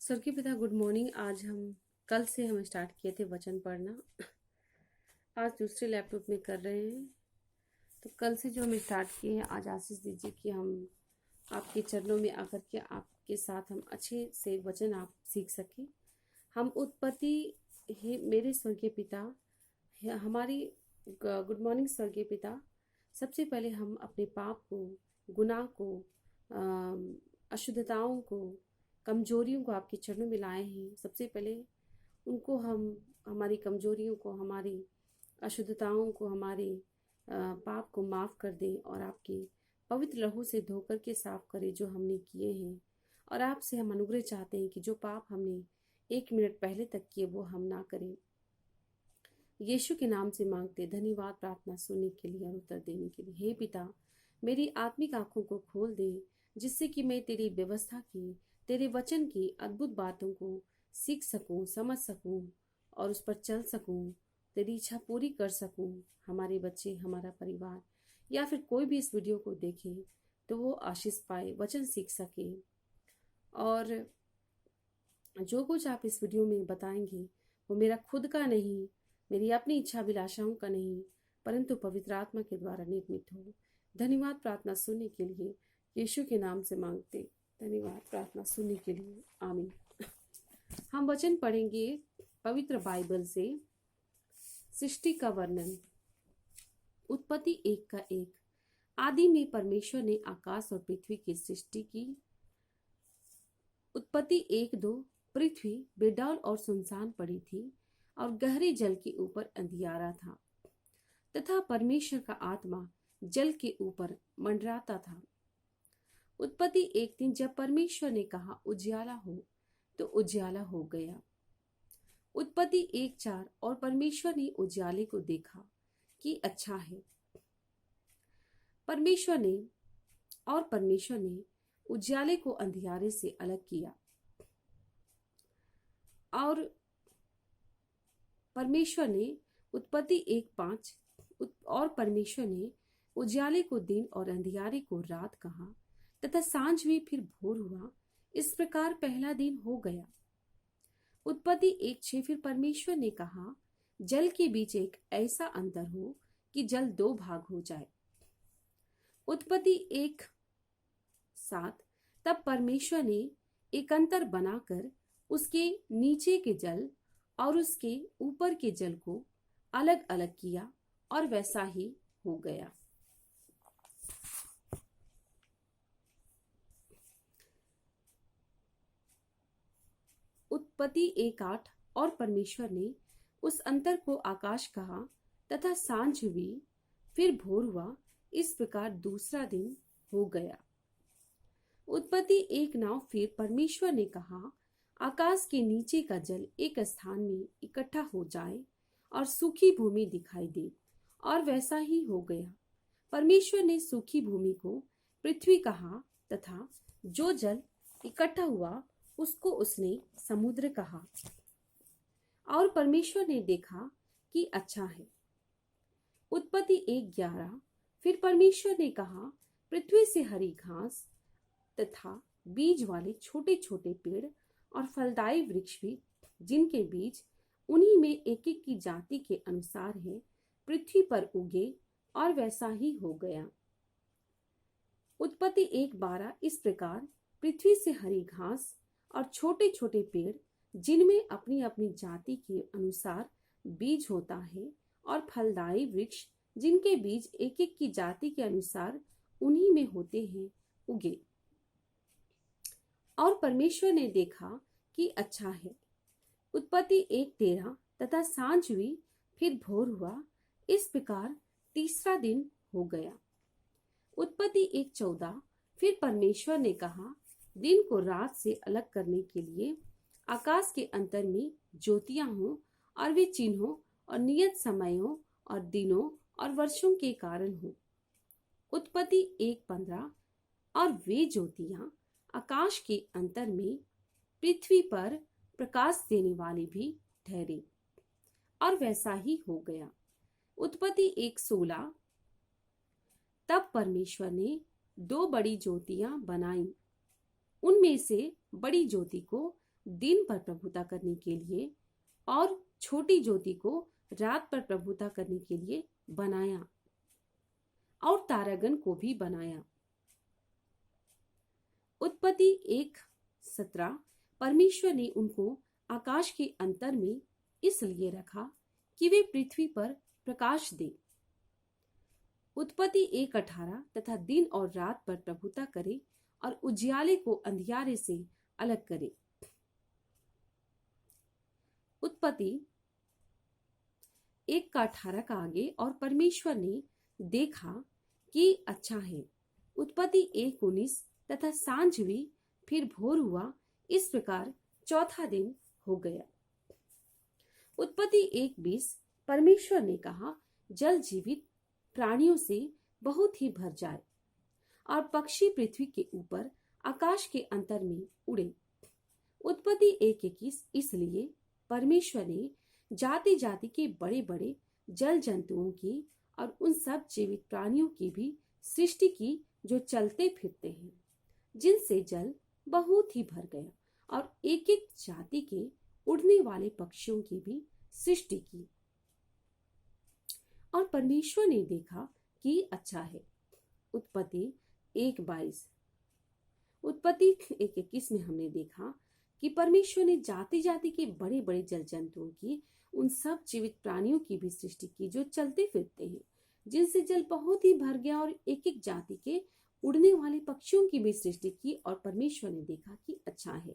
स्वर्गीय पिता good morning. आज हम कल से हम स्टार्ट किए थे वचन पढ़ना। आज दूसरे लैपटॉप में कर रहे हैं। तो कल से जो हम स्टार्ट किए हैं, आज आशीष दीजिए कि हम आपके चरणों में आकर के आपके साथ हम अच्छे से वचन आप सीख सकें। हम उत्पत्ति ही मेरे स्वर्गीय पिता हमारी गुड मॉर्निंग स्वर्गीय पिता। सबसे पहले हम अपने पाप को, गुनाह को, अशुद्धताओं को, कमजोरियों को आपके चरणों में लाए हैं। सबसे पहले उनको हम हमारी कमजोरियों को, हमारी अशुद्धताओं को, हमारे पाप को माफ़ कर दें और आपके पवित्र लहू से धोकर के साफ करें जो हमने किए हैं। और आपसे हम अनुग्रह चाहते हैं कि जो पाप हमने 1 मिनट पहले तक किए वो हम ना करें। यीशु के नाम से मांगते धन्यवाद प्रार्थना सुनने के लिए और उत्तर देने के लिए। हे पिता, मेरी आत्मिक आंखों को खोल दे जिससे कि मैं तेरी व्यवस्था की, तेरे वचन की अद्भुत बातों को सीख सकूं, समझ सकूं और उस पर चल सकूं, तेरी इच्छा पूरी कर सकूं। हमारे बच्चे, हमारा परिवार या फिर कोई भी इस वीडियो को देखे तो वो आशीष पाए, वचन सीख सके। और जो कुछ आप इस वीडियो में बताएंगे वो मेरा खुद का नहीं, मेरी अपनी इच्छा अभिलाषाओं का नहीं, परंतु पवित्र आत्मा के द्वारा निर्मित हो। धन्यवाद प्रार्थना सुनने के लिए यीशु के नाम से मांगते, धन्यवाद प्रार्थना सुनने के लिए, आमीन। हम वचन पढ़ेंगे पवित्र बाइबल से। सृष्टि का वर्णन। उत्पत्ति 1:1। आदि में परमेश्वर ने आकाश और पृथ्वी की सृष्टि की। उत्पत्ति 1:2। पृथ्वी बेडौल और सुनसान पड़ी थी और गहरे जल के ऊपर अंधियारा था तथा परमेश्वर का आत्मा जल के ऊपर मंडराता था। उत्पत्ति 1:3। जब परमेश्वर ने कहा उजियाला हो तो उजियाला हो गया। उत्पत्ति 1:4। और परमेश्वर ने उजियाले को देखा कि अच्छा है। परमेश्वर ने उजियाले को अंधियारे से अलग किया और परमेश्वर ने उत्पत्ति 1:5। और परमेश्वर ने उजियाले को दिन और अंधियारे को रात कहा तथा सांझ भी फिर भोर हुआ। इस प्रकार पहला दिन हो गया। उत्पत्ति 1:6। फिर परमेश्वर ने कहा जल के बीच एक ऐसा अंतर हो कि जल 2 भाग हो जाए। उत्पत्ति 1:7। तब परमेश्वर ने एक अंतर बनाकर उसके नीचे के जल और उसके ऊपर के जल को अलग अलग किया और वैसा ही हो गया। उत्पत्ति 1:8। और परमेश्वर ने उस अंतर को आकाश कहा तथा सांझ हुई, फिर भोर हुआ। इस प्रकार दूसरा दिन हो गया। उत्पत्ति 1:9। फिर परमेश्वर ने कहा आकाश के नीचे का जल एक स्थान में इकट्ठा हो जाए और सूखी भूमि दिखाई दे, और वैसा ही हो गया। परमेश्वर ने सूखी भूमि को पृथ्वी कहा तथा जो जल इकट्ठा हुआ उसको उसने समुद्र कहा। और परमेश्वर ने देखा कि अच्छा है। उत्पत्ति 1:11। फिर परमेश्वर ने कहा पृथ्वी से हरी घास तथा बीज वाले छोटे छोटे पेड़ और फलदायी वृक्ष भी, जिनके बीज उन्हीं में एक एक की जाति के अनुसार है, पृथ्वी पर उगे, और वैसा ही हो गया। उत्पत्ति 1:12। इस प्रकार पृथ्वी से हरी घास और छोटे छोटे पेड़, जिनमें अपनी अपनी जाति के अनुसार बीज होता है, और फलदायी वृक्ष, जिनके बीज एक एक की जाति के अनुसार उन्हीं में होते हैं, उगे। और परमेश्वर ने देखा कि अच्छा है। उत्पत्ति 1:13। तथा सांझ हुई, फिर भोर हुआ। इस प्रकार तीसरा दिन हो गया। उत्पत्ति 1:14। फिर परमेश्वर ने कहा दिन को रात से अलग करने के लिए आकाश के अंतर में ज्योतियां हों, और वे चिन्हों और नियत समयों और दिनों और वर्षों के कारण हो। उत्पत्ति 1:15। और वे ज्योतियां आकाश के अंतर में पृथ्वी पर प्रकाश देने वाली भी ठहरे, और वैसा ही हो गया। उत्पत्ति 1:16। तब परमेश्वर ने 2 बड़ी ज्योतियां बनाई। उनमें से बड़ी ज्योति को दिन पर प्रभुता करने के लिए और छोटी ज्योति को रात पर प्रभुता करने के लिए बनाया और तारागण को भी बनाया। उत्पत्ति 1:17 परमेश्वर ने उनको आकाश के अंतर में इसलिए रखा कि वे पृथ्वी पर प्रकाश दे। उत्पत्ति 1:18 तथा दिन और रात पर प्रभुता करे और उजियाले को अंधियारे से अलग करे। उत्पत्ति 1:18 का आगे, और परमेश्वर ने देखा कि अच्छा है। उत्पत्ति 1:19 तथा सांझ हुई फिर भोर हुआ, इस प्रकार चौथा दिन हो गया। उत्पत्ति 1:20 परमेश्वर ने कहा, जल जीवित प्राणियों से बहुत ही भर जाए और पक्षी पृथ्वी के ऊपर आकाश के अंतर में उड़े। उत्पत्ति 1:21 इसलिए परमेश्वर ने जाति जाति के बड़े बड़े जल जंतुओं की और उन सब जीवित प्राणियों की भी सृष्टि की जो चलते फिरते हैं, जिनसे जल बहुत ही भर गया, और एक एक जाति के उड़ने वाले पक्षियों की भी सृष्टि की। और परमेश्वर ने देखा कि अच्छा है। उत्पत्ति 1:22 उत्पत्ति 1:21 में हमने देखा कि परमेश्वर ने जाति जाति के बड़े बड़े जल जंतुओं की, उन सब जीवित प्राणियों की भी सृष्टि की जो चलते फिरते हैं, जिनसे जल बहुत ही भर गया, और एक एक जाति के उड़ने वाले पक्षियों की भी सृष्टि की। और परमेश्वर ने देखा कि अच्छा है।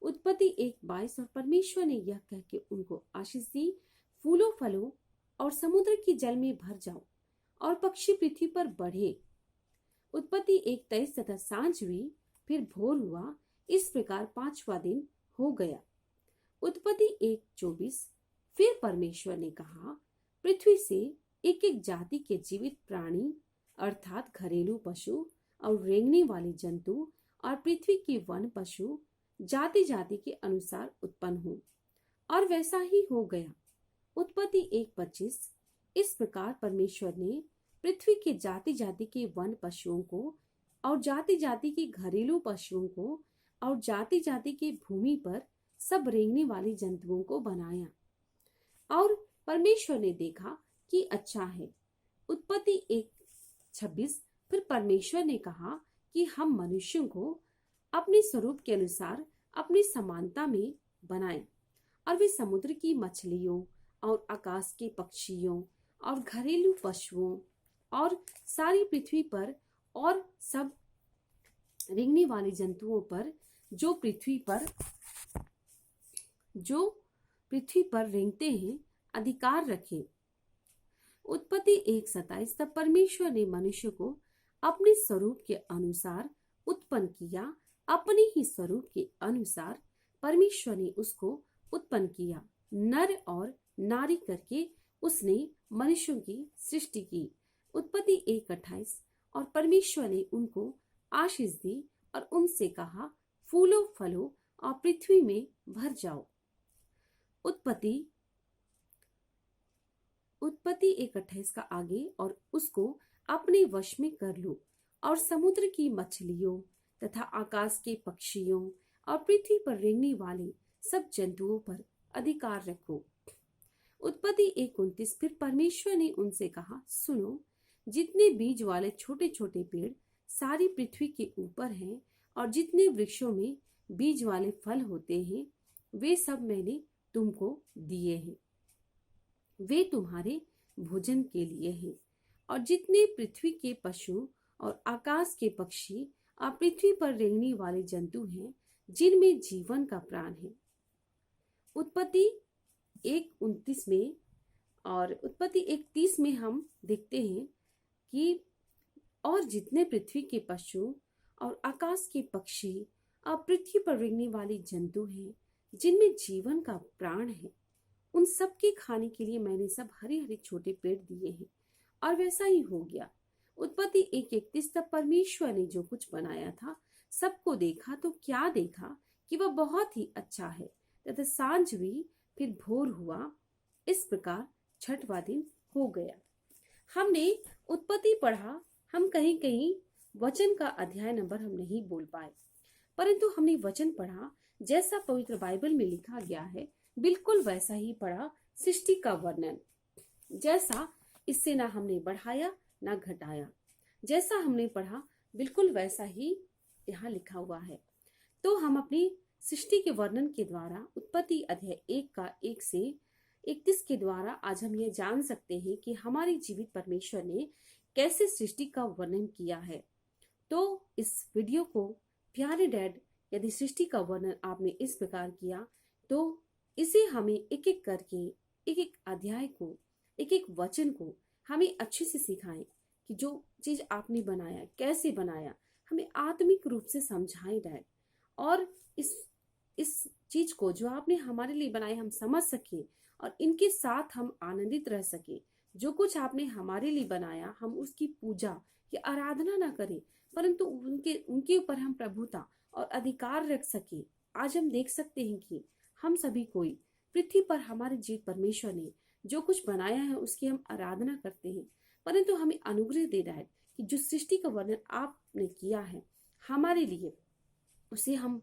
उत्पत्ति 1:22 और परमेश्वर ने यह कह के उनको आशीष दी, फूलों फलों और समुद्र की जल में भर जाओ और पक्षी पृथ्वी पर बढ़े। उत्पत्ति 1:23 तथा सांझ हुई फिर भोर हुआ, इस प्रकार पांचवा दिन हो गया। उत्पत्ति 1:24 फिर परमेश्वर ने कहा, पृथ्वी से एक एक जाति के जीवित प्राणी अर्थात घरेलू पशु और रेंगने वाले जंतु और पृथ्वी के वन पशु जाति जाति के अनुसार उत्पन्न हो, और वैसा ही हो गया। उत्पत्ति 1:25 इस प्रकार परमेश्वर ने पृथ्वी के जाति जाति के वन पशुओं को और जाति जाति के घरेलू पशुओं को और जाति जाति के भूमि पर सब रेंगने वाले जंतुओं को बनाया, और परमेश्वर ने देखा कि अच्छा है। उत्पत्ति 1:26 फिर परमेश्वर ने कहा कि हम मनुष्यों को अपने स्वरूप के अनुसार अपनी समानता में बनाएं, और वे समुद्र की मछलियों और आकाश के पक्षियों और घरेलू पशुओं और सारी पृथ्वी पर और सब रेंगने वाले जंतुओं पर जो पृथ्वी पर रेंगते हैं अधिकार रखे। उत्पत्ति 1:27 तब परमेश्वर ने मनुष्य को अपने स्वरूप के अनुसार उत्पन्न किया, अपने ही स्वरूप के अनुसार परमेश्वर ने उसको उत्पन्न किया, नर और नारी करके उसने मनुष्यों की सृष्टि की। उत्पत्ति 1:28 और परमेश्वर ने उनको आशीष दी और उनसे कहा, फूलों फलों और पृथ्वी में भर जाओ। उत्पत्ति 1:28 का आगे, और उसको अपने वश में कर लो और समुद्र की मछलियों तथा आकाश के पक्षियों और पृथ्वी पर रेंगने वाले सब जंतुओं पर अधिकार रखो। उत्पत्ति 1:29 फिर परमेश्वर ने उनसे कहा, सुनो, जितने बीज वाले छोटे छोटे पेड़ सारी पृथ्वी के ऊपर हैं और जितने वृक्षों में बीज वाले फल होते हैं, वे सब मैंने तुमको दिए हैं, वे तुम्हारे भोजन के लिए हैं। और जितने पृथ्वी के पशु और आकाश के पक्षी और पृथ्वी पर रेंगने वाले जंतु हैं, जिनमें जीवन का प्राण है। उत्पत्ति 1:29 में और उत्पत्ति 1:30 में हम देखते हैं कि और जितने पृथ्वी के पशु और आकाश के पक्षी और पृथ्वी पर रेंगने वाले जंतु हैं, जिनमें जीवन का प्राण है, उन सब के खाने के लिए मैंने सब हरे हरे छोटे पेड़ दिए हैं। और वैसा ही हो गया। उत्पत्ति 1:31 तब परमेश्वर ने जो कुछ बनाया था सबको देखा, तो क्या देखा कि वह बहुत ही अच्छा है। तथा सांझ हुई फिर भोर हुआ, इस प्रकार छठवां दिन हो गया। हमने उत्पत्ति पढ़ा, हम कहीं कहीं वचन का अध्याय नंबर हम नहीं बोल पाए, परंतु हमने वचन पढ़ा, जैसा पवित्र बाइबल में लिखा गया है बिल्कुल वैसा ही पढ़ा सृष्टि का वर्णन। जैसा, इससे ना हमने बढ़ाया ना घटाया, जैसा हमने पढ़ा बिल्कुल वैसा ही यहाँ लिखा हुआ है। तो हम अपनी सृष्टि के वर्णन के द्वारा उत्पत्ति अध्याय 1 का 1 से 31 के द्वारा आज हम ये जान सकते हैं कि हमारे जीवित परमेश्वर ने कैसे सृष्टि का वर्णन किया है। तो इस वीडियो को प्यारे डैड, यदि सृष्टि का वर्णन आपने इस प्रकार किया तो इसे हमें एक एक करके, एक एक अध्याय को, एक एक वचन को हमें अच्छे से सिखाएं कि जो चीज आपने बनाया कैसे बनाया, हमें आत्मिक रूप से समझाएं डैड। और इस चीज को जो आपने हमारे लिए बनाया हम समझ सके और इनके साथ हम आनंदित रह सके। जो कुछ आपने हमारे लिए बनाया हम उसकी पूजा या आराधना ना करें, परंतु उनके ऊपर हम प्रभुता और अधिकार रख सके। आज हम देख सकते हैं कि हम सभी कोई पृथ्वी पर हमारे जीव परमेश्वर ने जो कुछ बनाया है उसकी हम आराधना करते हैं, परंतु हमें अनुग्रह दे रहा है कि जो सृष्टि का वर्णन आपने किया है हमारे लिए, उसे हम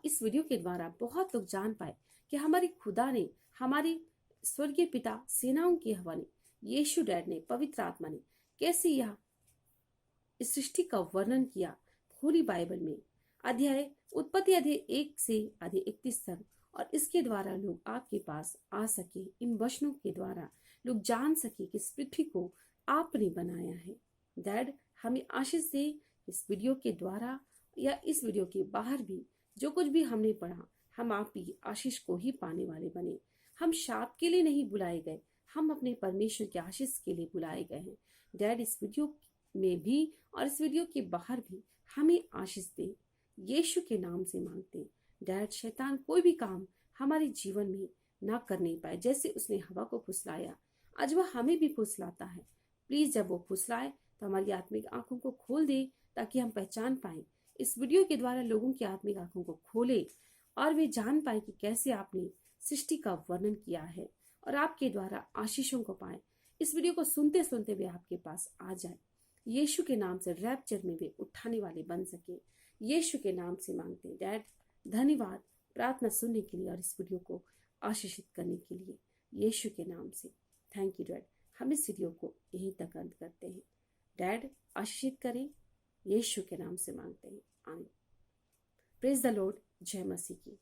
इस वीडियो के द्वारा बहुत लोग जान पाए कि हमारे खुदा ने, हमारे स्वर्गीय पिता सेनाओं के हवा ने, यीशु डैड ने, पवित्र आत्मा ने कैसे यह इस सृष्टि का वर्णन किया होली बाइबल में। उत्पत्ति अध्याय 1 से अध्याय 31 तक, और इसके द्वारा लोग आपके पास आ सके। इन वचनों के द्वारा लोग जान सके कि इस पृथ्वी को आपने बनाया है। डैड, हमें आशीष दे इस वीडियो के द्वारा या इस वीडियो के बाहर भी जो कुछ भी हमने पढ़ा, हम आप ही आशीष को ही पाने वाले बने। हम शाप के लिए नहीं बुलाए गए, हम अपने परमेश्वर के आशीष के लिए बुलाए गए हैं। डैड, इस वीडियो में भी और इस वीडियो के बाहर भी हमें आशीष दे, यीशु के नाम से मांगते हैं। डैड, शैतान कोई भी काम हमारे जीवन में ना करने पाए। जैसे उसने हवा को फुसलाया, आज वह हमें भी फुसलाता है। प्लीज जब वो फुसलाए तो हमारी आत्मिक आंखों को खोल दे ताकि हम पहचान पाए। इस वीडियो के द्वारा लोगों की आत्मिक आंखों को खोले और वे जान पाए कि कैसे आपने सृष्टि का वर्णन किया है और आपके द्वारा आशीषों को पाए। इस वीडियो को सुनते सुनते वे आपके पास आ जाए। यीशु के नाम से रैप्चर में वे उठाने वाले बन सके। यीशु के नाम से मांगते हैं डैड। धन्यवाद प्रार्थना सुनने के लिए और इस वीडियो को आशीषित करने के लिए, यीशु के नाम से। Thank you dad. हम इस वीडियो को यहीं तक अंत करते हैं। डैड, आशीषित करें, यीशु के नाम से मांगते हैं, आमीन। Praise the Lord. जय मसीह की।